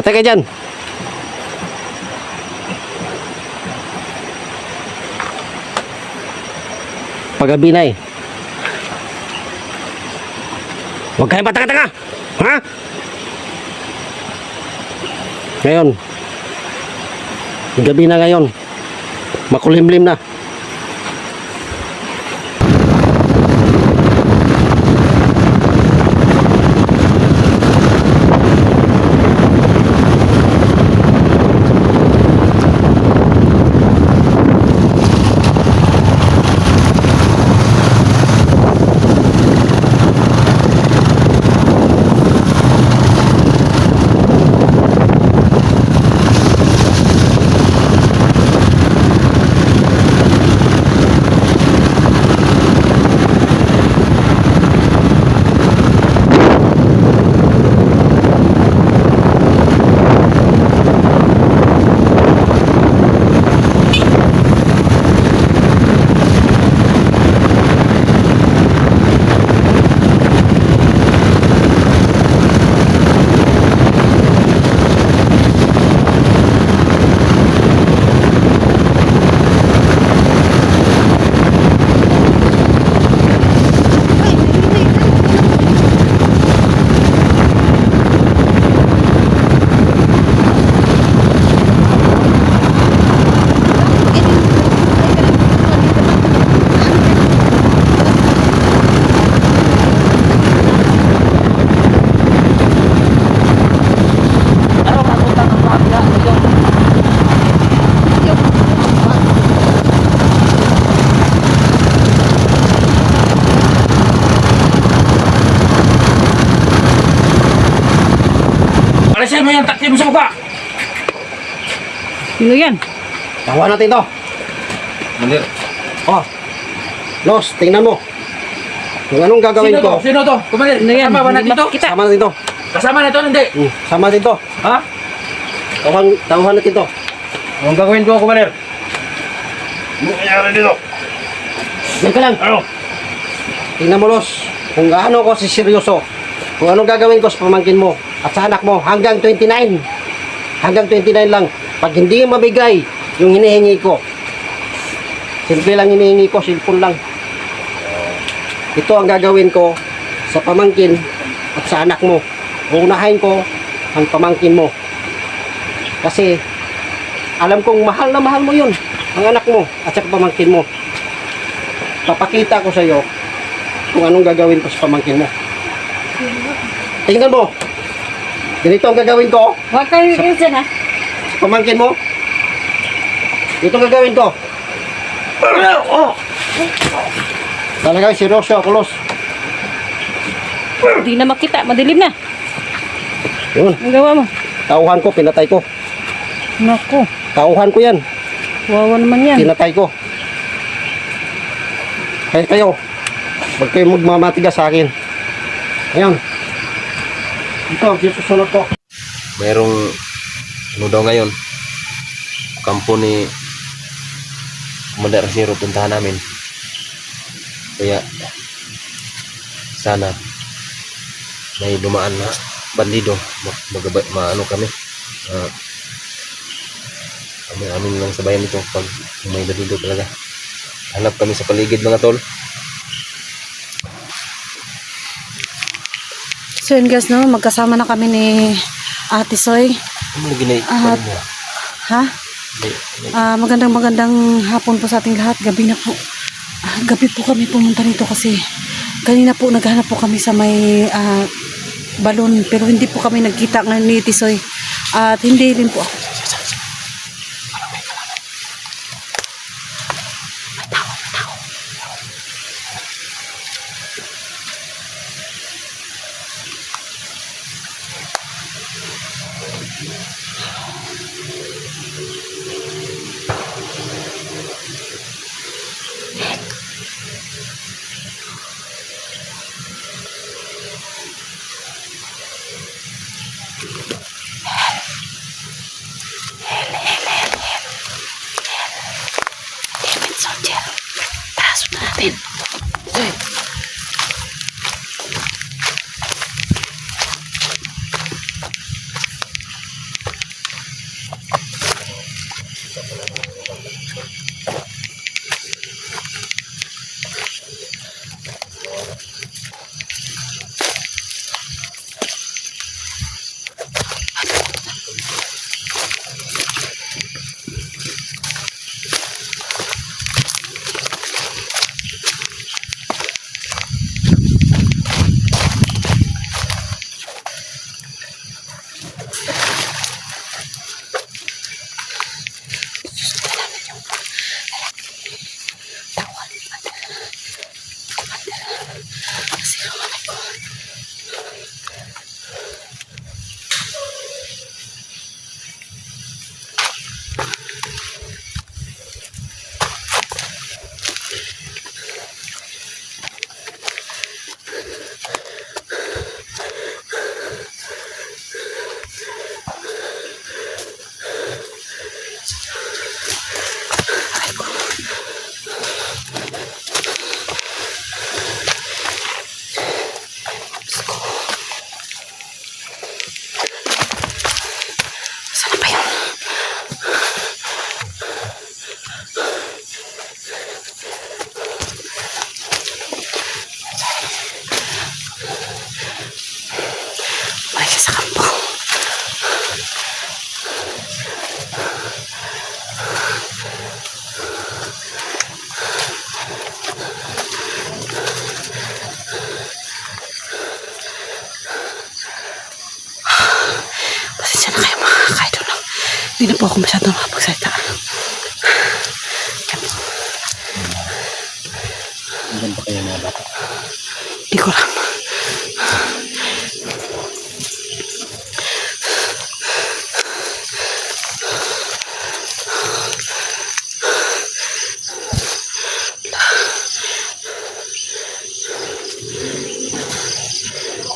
Patay ka dyan. Paggabi na eh. Huwag kayong pataka-taka. Ha? Ngayon. Gabi na ngayon. Makulimlim na. Alisin mo yung takti mo sa mukha! Sino yan? Tawa natin to. Mandir. Oh. Los, tingnan mo. Kung anong gagawin Sino to? ko. Sino to? Kumandir, Ano yan? kasama ba Hindi natin to? makikita. Sama natin to. Kasama na to, hindi? Sama natin to. Ha? Tawahan natin to. Anong gagawin ko, Kumandir? Ano nangyari dito? Yan ka lang. Ano? Tingnan mo, Los. Kung gaano ko si seryoso. Kung anong gagawin ko sa pamangkin mo at sa anak mo hanggang 29. Hanggang 29 lang. Pag hindi mabigay yung hinihingi ko. Simple lang hinihingi ko, cellphone lang. Ito ang gagawin ko sa pamangkin at sa anak mo. Uunahin ko ang pamangkin mo. Kasi alam kong mahal na mahal mo yun. Ang anak mo at sa pamangkin mo. Papakita ko sa iyo kung anong gagawin ko sa pamangkin mo. Tingnan mo. Ganito ang gagawin ko Huwag kayo dyan ha. sa pamangkin mo. Ito ang gagawin ko. Oh. Talagang seryoso ako, Los. Hindi na makita. Madilim na. Yun. Ang gawa mo. Tauhan ko, pinatay ko. Naku. Tauhan ko yan. Wawa naman yan. Pinatay ko. Kaya kayo, huwag kayo magmamatigas sa akin. Ayan. Ito, susunod ko. Mayroong ano daw ngayon, kampo ni Commander Zero, puntahan namin. Kaya sana may dumaan na bandido, maano kami, amin lang sa bayan nito pag may bandido talaga. Hanap kami sa paligid, mga tol. So yun guys, no, magkasama na kami ni Ate Soy. Ano ginay? Ha? Magandang hapon po sa ating lahat. Gabi na po. Gabi po kami pumunta rito kasi kanina po naghanap po kami sa may balon, pero hindi po kami nagkita ngayon ni Ate Soy. At hindi rin po ako. Soldier. Tara, sundan natin. Hindi na po ako masyadong makapagsalita. Hanggang pa kayo mga bata. Hindi ko lang.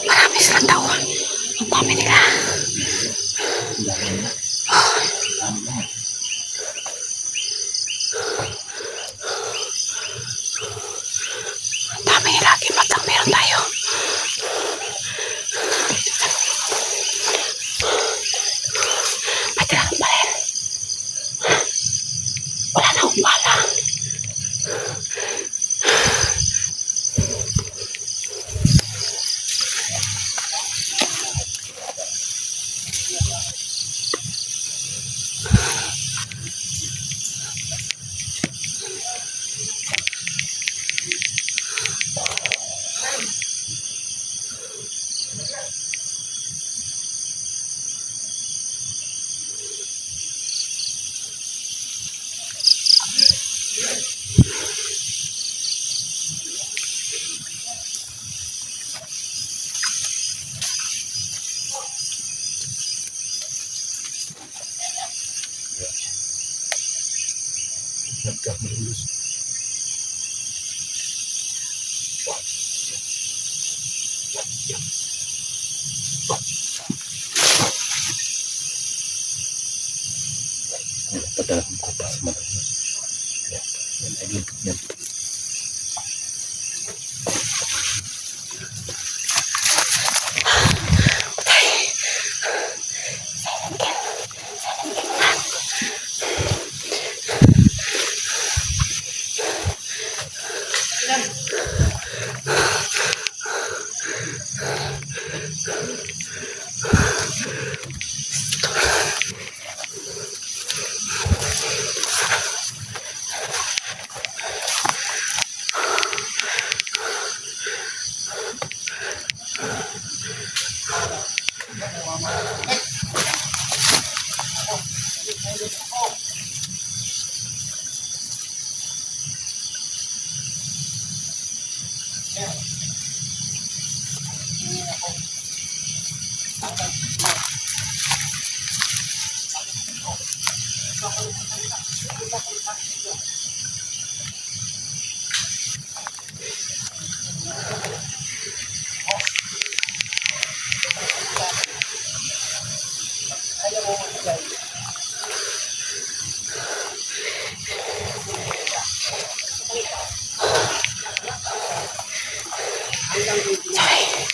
Marami silang tao. Ang dami nila. Ang dami nila. Kimat lang meron tayo. May tira ng baril. Wala na akong bala. Nagkamalulus. Padala kong kupa sa mata. Yan, ay limpit yan.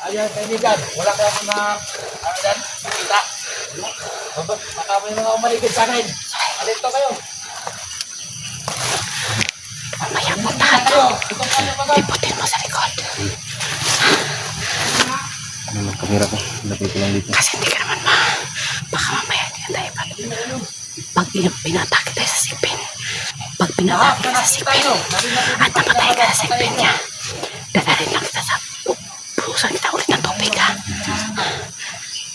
Ayan, kaibigan, wala kaya ako na, ano dyan, kita. Baka may mga umaligid sa akin. Alito kayo. Mamaya puntahan ko. Iputin mo sa likod. Ano lang kamera ko? Lapit ko lang dito. Kasi hindi ka naman baka mamaya hindi na tayo pala. Pag pinatake tayo sa sipin, pag pinatake ka sa sipin, at namatay ka sa sipin niya, dadalhin lang kita sa pusan kita ulit ng tubig ha.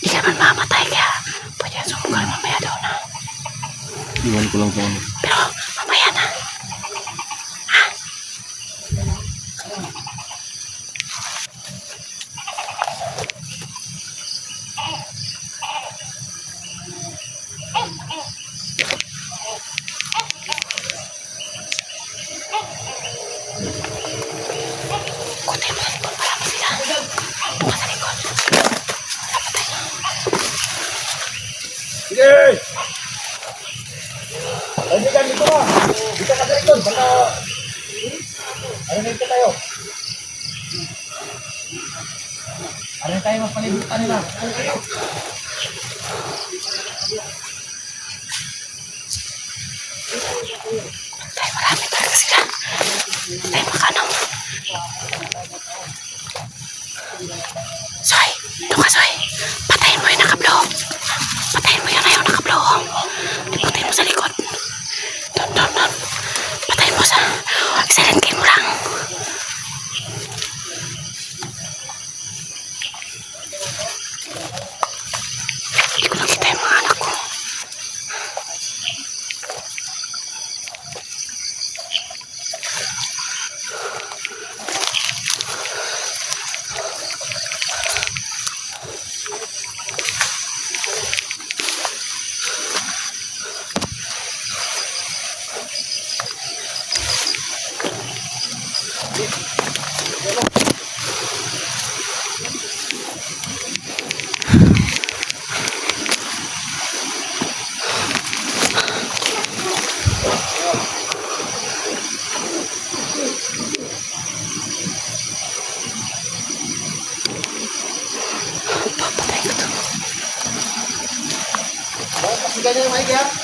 Hindi ka naman mamatay kaya pwede yan sumugal mamaya daw na. Iwan ko lang kung ano. Pero mamaya na. Kunin mo sa likod, marami sila. Buka sa likod. Napatay na. Sige! Kaibigan, dito ka. Dito ka sa likod. Baka, ano nito tayo? Ano tayo magpalibutan nila? Tay, marami talaga sila. Tay, makano. Soy, doon ka, Soy. Patayin mo yung nakablo. Patayin mo yun, ayaw nakablo. Patayin mo sa likod. Doon. Patayin mo sa... Silent kill mo lang. Hindi ko nakita yung mga anak ko. niyo maigi ha.